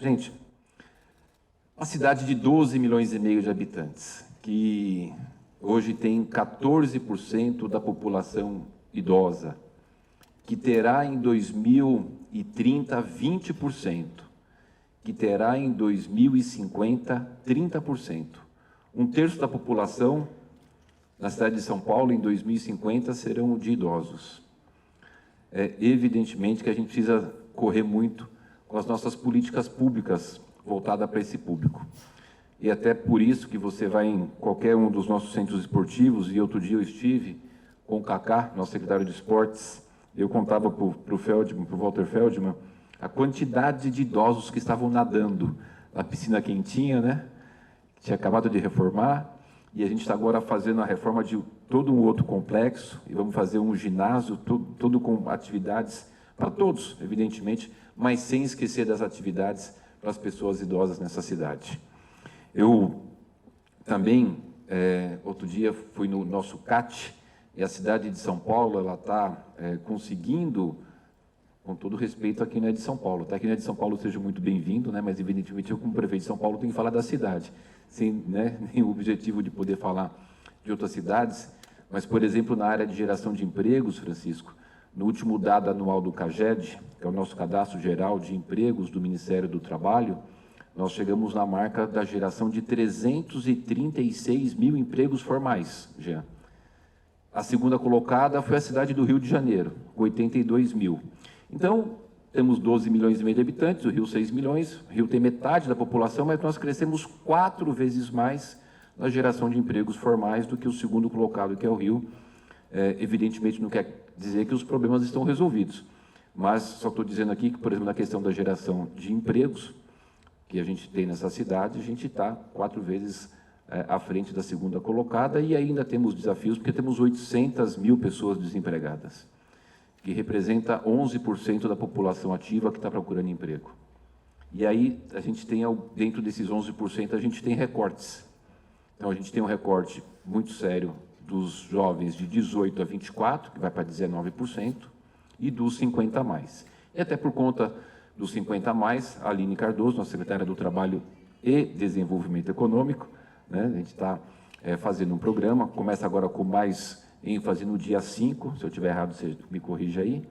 Gente, uma cidade de 12 milhões e meio de habitantes, que hoje tem 14% da população idosa, que terá em 2030 20%, que terá em 2050 30%. Um terço da população na cidade de São Paulo em 2050 serão de idosos. Evidentemente que a gente precisa correr muito com as nossas políticas públicas voltadas para esse público. E até por isso que você vai em qualquer um dos nossos centros esportivos, e outro dia eu estive com o Kaká, nosso secretário de esportes, eu contava para o Walter Feldman, a quantidade de idosos que estavam nadando na piscina quentinha, né? Que tinha acabado de reformar, e a gente está agora fazendo a reforma de todo um outro complexo, e vamos fazer um ginásio, todo com atividades para todos, evidentemente, mas sem esquecer das atividades para as pessoas idosas nessa cidade. Eu também, outro dia, fui no nosso CAT, e a cidade de São Paulo, ela está conseguindo, com todo respeito, aqui não é de São Paulo, tá? Aqui não é de São Paulo, seja muito bem-vindo, né? Mas, evidentemente, eu, como prefeito de São Paulo, tenho que falar da cidade, sem, né, nenhum objetivo de poder falar de outras cidades, mas, por exemplo, na área de geração de empregos, Francisco, no último dado anual do CAGED, que é o nosso Cadastro Geral de Empregos do Ministério do Trabalho, nós chegamos na marca da geração de 336 mil empregos formais, Jean. A segunda colocada foi a cidade do Rio de Janeiro, com 82 mil. Então, temos 12 milhões e meio de habitantes, o Rio 6 milhões, o Rio tem metade da população, mas nós crescemos 4 vezes mais na geração de empregos formais do que o segundo colocado, que é o Rio. Evidentemente, não quer dizer que os problemas estão resolvidos, mas só estou dizendo aqui que, por exemplo, na questão da geração de empregos que a gente tem nessa cidade, a gente está 4 vezes à frente da segunda colocada, e ainda temos desafios, porque temos 800 mil pessoas desempregadas, que representa 11% da população ativa que está procurando emprego. E aí, a gente tem, dentro desses 11%, a gente tem recortes. Então, a gente tem um recorte muito sério dos jovens de 18 a 24, que vai para 19%, e dos 50 a mais. E até por conta dos 50 a mais, a Aline Cardoso, nossa secretária do Trabalho e Desenvolvimento Econômico, né, a gente está fazendo um programa, começa agora com mais ênfase no dia 5, se eu estiver errado, você me corrija aí,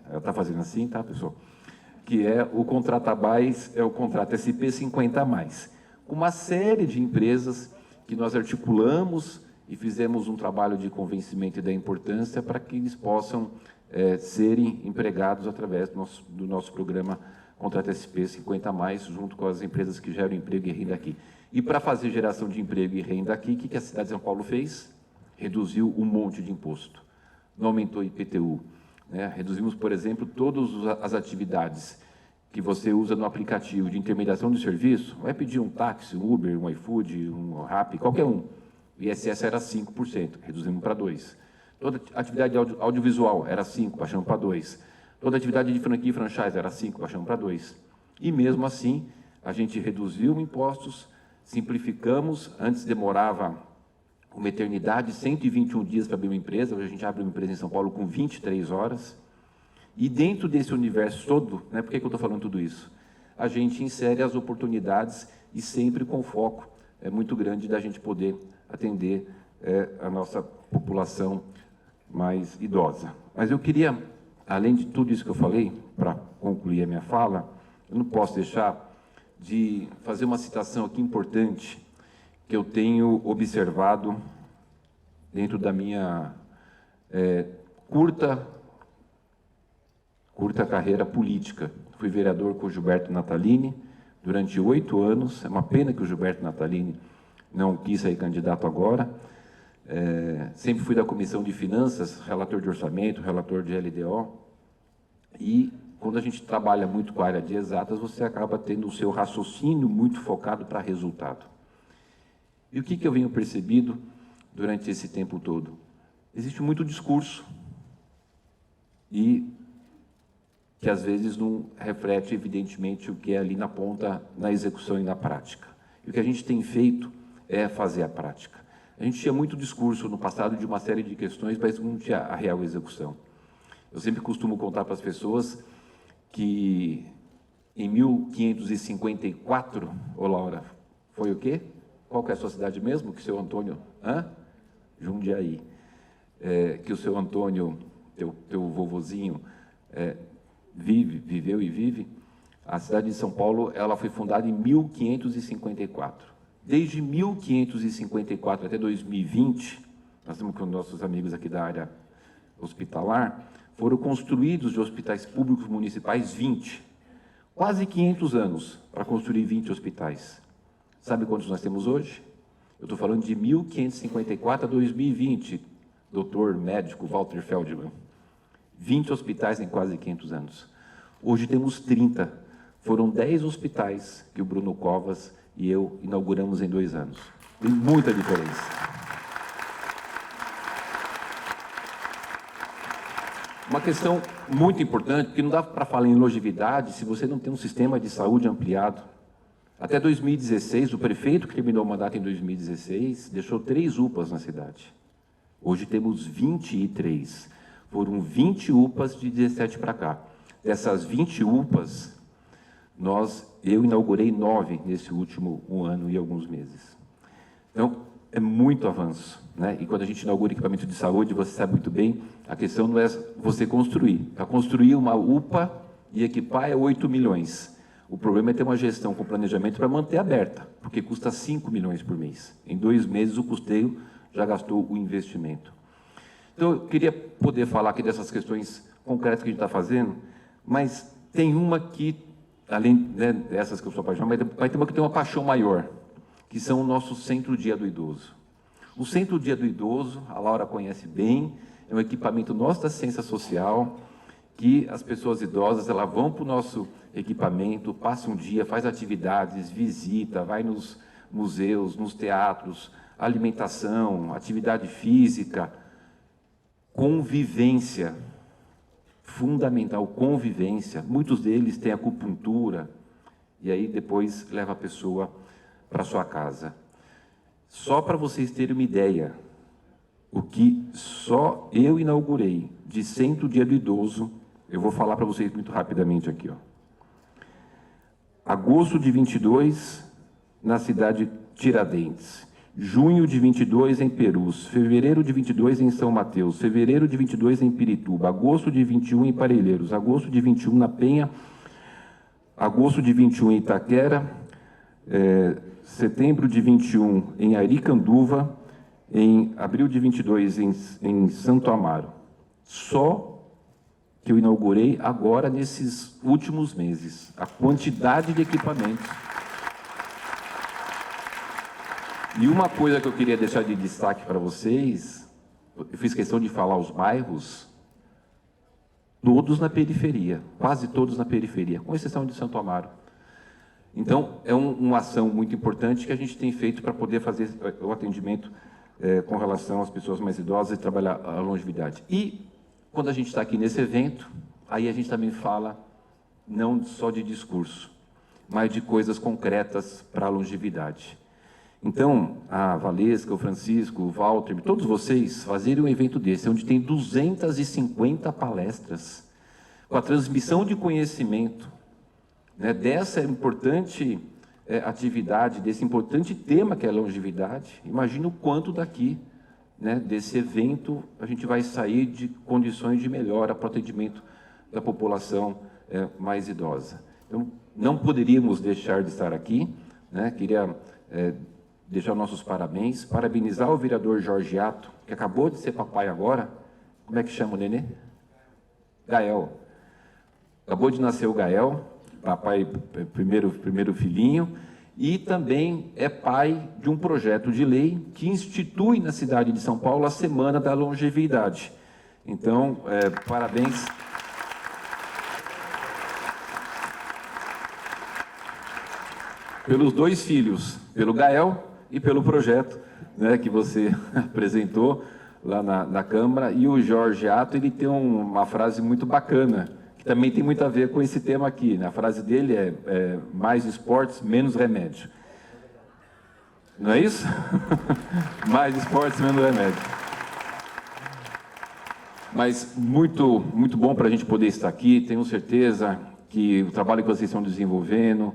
ela está fazendo assim, tá, pessoal? Que é o contrato mais, é o contrato SP 50 a mais, com uma série de empresas que nós articulamos e fizemos um trabalho de convencimento e da importância para que eles possam serem empregados através do nosso programa Contrato SP 50 a mais, junto com as empresas que geram emprego e renda aqui. E para fazer geração de emprego e renda aqui, o que a cidade de São Paulo fez? Reduziu um monte de imposto, não aumentou IPTU, né? Reduzimos, por exemplo, todas as atividades que você usa no aplicativo de intermediação de serviço, vai pedir um táxi, um Uber, um iFood, um Rappi, qualquer um. O ISS era 5%, reduzimos para 2%. Toda atividade audiovisual era 5%, baixamos para 2%. Toda atividade de franquia e franchise era 5%, baixamos para 2%. E mesmo assim, a gente reduziu impostos, simplificamos, antes demorava uma eternidade, 121 dias para abrir uma empresa, hoje a gente abre uma empresa em São Paulo com 23 horas, e dentro desse universo todo, né, por que eu estou falando tudo isso? A gente insere as oportunidades e sempre com foco muito grande da gente poder atender a nossa população mais idosa. Mas eu queria, além de tudo isso que eu falei, para concluir a minha fala, eu não posso deixar de fazer uma citação aqui importante que eu tenho observado dentro da minha curta carreira política. Fui vereador com o Gilberto Natalini durante 8 anos. É uma pena que o Gilberto Natalini não quis sair candidato agora. Sempre fui da Comissão de Finanças, relator de orçamento, relator de LDO. E quando a gente trabalha muito com a área de exatas, você acaba tendo o seu raciocínio muito focado para resultado. E o que eu venho percebido durante esse tempo todo? Existe muito discurso e que às vezes não reflete evidentemente o que é ali na ponta, na execução e na prática. E o que a gente tem feito é fazer a prática. A gente tinha muito discurso no passado de uma série de questões, mas não tinha a real execução. Eu sempre costumo contar para as pessoas que em 1554, ô Laura, foi o quê? Qual que é a sua cidade mesmo? Que o seu Antônio... Jundiaí. Que o seu Antônio, teu vovozinho, viveu e vive. A cidade de São Paulo, ela foi fundada em 1554. Desde 1554 até 2020, nós estamos com nossos amigos aqui da área hospitalar, foram construídos de hospitais públicos municipais 20. Quase 500 anos para construir 20 hospitais. Sabe quantos nós temos hoje? Eu estou falando de 1554 a 2020, doutor médico Walter Feldman. 20 hospitais em quase 500 anos. Hoje temos 30. Foram 10 hospitais que o Bruno Covas e eu inauguramos em 2 anos. Tem muita diferença. Uma questão muito importante, porque não dá para falar em longevidade se você não tem um sistema de saúde ampliado. Até 2016, o prefeito que terminou o mandato em 2016 deixou 3 UPAs na cidade. Hoje temos 23. Foram 20 UPAs de 17 para cá. Dessas 20 UPAs, eu inaugurei 9 nesse último 1 ano e alguns meses. Então, é muito avanço, né? E quando a gente inaugura equipamento de saúde, você sabe muito bem, a questão não é você construir. Para construir uma UPA e equipar é 8 milhões. O problema é ter uma gestão com planejamento para manter aberta, porque custa 5 milhões por mês. Em 2 meses, o custeio já gastou o investimento. Então, eu queria poder falar aqui dessas questões concretas que a gente está fazendo, mas tem uma que, além, né, dessas que eu sou apaixonado, mas tem uma que tem uma paixão maior, que são o nosso Centro-Dia do Idoso. O Centro-Dia do Idoso, a Laura conhece bem, é um equipamento nosso da Ciência Social, que as pessoas idosas elas vão para o nosso equipamento, passam um dia, faz atividades, visita, vai nos museus, nos teatros, alimentação, atividade física, convivência, fundamental, convivência. Muitos deles têm acupuntura, e aí depois leva a pessoa para sua casa. Só para vocês terem uma ideia, o que só eu inaugurei de Centro-Dia do Idoso, eu vou falar para vocês muito rapidamente aqui, ó. Agosto de 22, na cidade de Tiradentes. Junho de 22 em Perus. Fevereiro de 22 em São Mateus. Fevereiro de 22 em Pirituba. Agosto de 21 em Parelheiros. Agosto de 21 na Penha. Agosto de 21 em Itaquera. Setembro de 21 em Aricanduva. Em abril de 22 em Santo Amaro. Só que eu inaugurei agora nesses últimos meses. A quantidade de equipamentos. E uma coisa que eu queria deixar de destaque para vocês, eu fiz questão de falar os bairros, todos na periferia, quase todos na periferia, com exceção de Santo Amaro. Então, é uma ação muito importante que a gente tem feito para poder fazer o atendimento com relação às pessoas mais idosas e trabalhar a longevidade. E, quando a gente está aqui nesse evento, aí a gente também fala não só de discurso, mas de coisas concretas para a longevidade. Então, a Valesca, o Francisco, o Walter, todos vocês fazerem um evento desse, onde tem 250 palestras, com a transmissão de conhecimento, né, dessa importante atividade, desse importante tema que é a longevidade. Imagina o quanto daqui, né, desse evento, a gente vai sair de condições de melhora para o atendimento da população mais idosa. Então, não poderíamos deixar de estar aqui, né, queria deixar nossos parabéns, parabenizar o vereador Jorge Ato, que acabou de ser papai agora. Como é que chama o nenê? Gael. Acabou de nascer o Gael, papai, primeiro filhinho, e também é pai de um projeto de lei que institui na cidade de São Paulo a Semana da Longevidade. Então, parabéns. Pelos 2 filhos, pelo Gael e pelo projeto, né, que você apresentou lá na Câmara. E o Jorge Ato, ele tem uma frase muito bacana, que também tem muito a ver com esse tema aqui, né? A frase dele é mais esportes, menos remédio. Não é isso? Mais esportes, menos remédio. Mas muito bom para a gente poder estar aqui, tenho certeza que o trabalho que vocês estão desenvolvendo,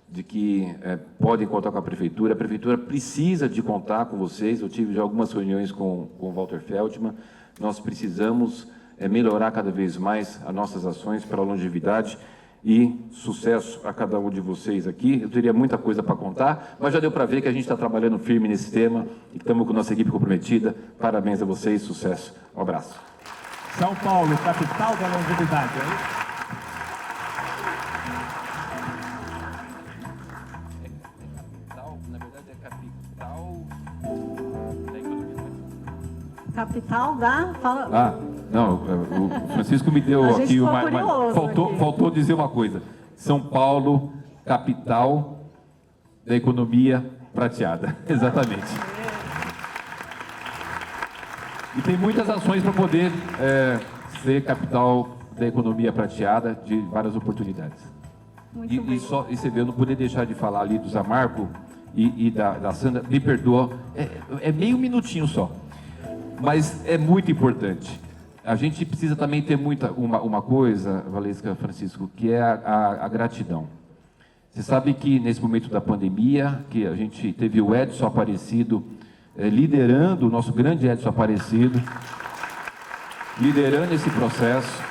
de que podem contar com a Prefeitura precisa de contar com vocês. Eu tive já algumas reuniões com o Walter Feldman. Nós precisamos melhorar cada vez mais as nossas ações para a longevidade e sucesso a cada um de vocês aqui. Eu teria muita coisa para contar, mas já deu para ver que a gente está trabalhando firme nesse tema e estamos com a nossa equipe comprometida. Parabéns a vocês, sucesso. Um abraço. São Paulo, capital da longevidade, Na verdade é capital da economia. Capital da... Fala... Não, o Francisco me deu aqui faltou dizer uma coisa. São Paulo, capital da economia prateada. Exatamente. E tem muitas ações para poder ser capital da economia prateada, de várias oportunidades. E você vê, eu não poder deixar de falar ali do Zamarco e da Sandra, me perdoa, é meio minutinho só, mas é muito importante. A gente precisa também ter uma coisa, Valesca, Francisco, que é a gratidão. Você sabe que nesse momento da pandemia, que a gente teve o Edson Aparecido liderando, o nosso grande Edson Aparecido, liderando esse processo,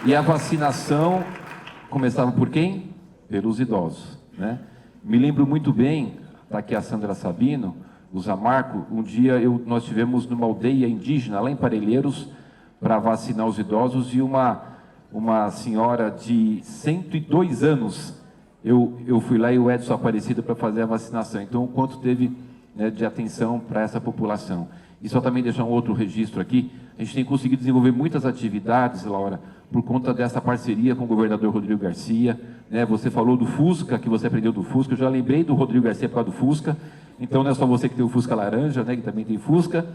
e a vacinação começava por quem? Pelos idosos, né? Me lembro muito bem, está aqui a Sandra Sabino, o Zamarco, um dia nós estivemos numa aldeia indígena, lá em Parelheiros, para vacinar os idosos, e uma senhora de 102 anos, eu fui lá e o Edson Aparecido para fazer a vacinação. Então, o quanto teve, né, de atenção para essa população. E só também deixar um outro registro aqui, a gente tem conseguido desenvolver muitas atividades, Laura, por conta dessa parceria com o governador Rodrigo Garcia, né? Você falou do Fusca, que você aprendeu do Fusca, eu já lembrei do Rodrigo Garcia por causa do Fusca. Então não é só você que tem o Fusca laranja, né, que também tem Fusca.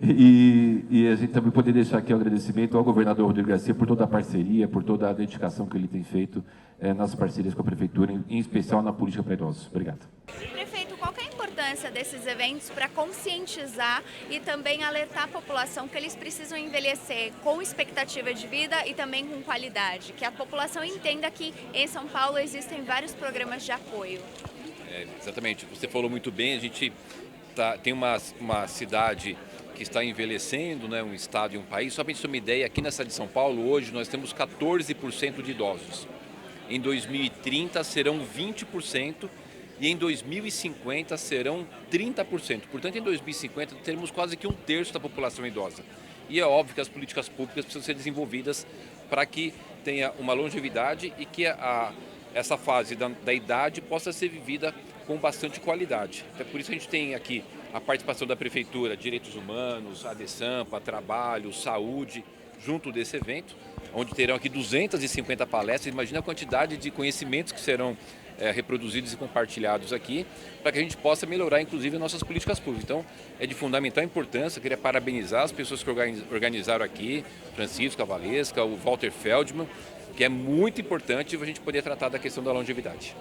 E a gente também poder deixar aqui o agradecimento ao governador Rodrigo Garcia por toda a parceria, por toda a dedicação que ele tem feito nas parcerias com a Prefeitura, em especial na política para idosos. Obrigado. Prefeito, qual que é a importância desses eventos para conscientizar e também alertar a população que eles precisam envelhecer com expectativa de vida e também com qualidade? Que a população entenda que em São Paulo existem vários programas de apoio. Exatamente, você falou muito bem, a gente tem uma cidade que está envelhecendo, né, um estado e um país. Só para a gente ter uma ideia, aqui na cidade de São Paulo, hoje nós temos 14% de idosos. Em 2030 serão 20% e em 2050 serão 30%. Portanto, em 2050 teremos quase que 1/3 da população idosa. E é óbvio que as políticas públicas precisam ser desenvolvidas para que tenha uma longevidade e que essa fase da idade possa ser vivida com bastante qualidade. Até por isso a gente tem aqui a participação da Prefeitura, Direitos Humanos, a ADESAMPA, Trabalho, Saúde, junto desse evento, onde terão aqui 250 palestras. Imagina a quantidade de conhecimentos que serão reproduzidos e compartilhados aqui, para que a gente possa melhorar, inclusive, as nossas políticas públicas. Então, é de fundamental importância. Eu queria parabenizar as pessoas que organizaram aqui, Francisco, a Valesca, o Walter Feldman, que é muito importante a gente poder tratar da questão da longevidade.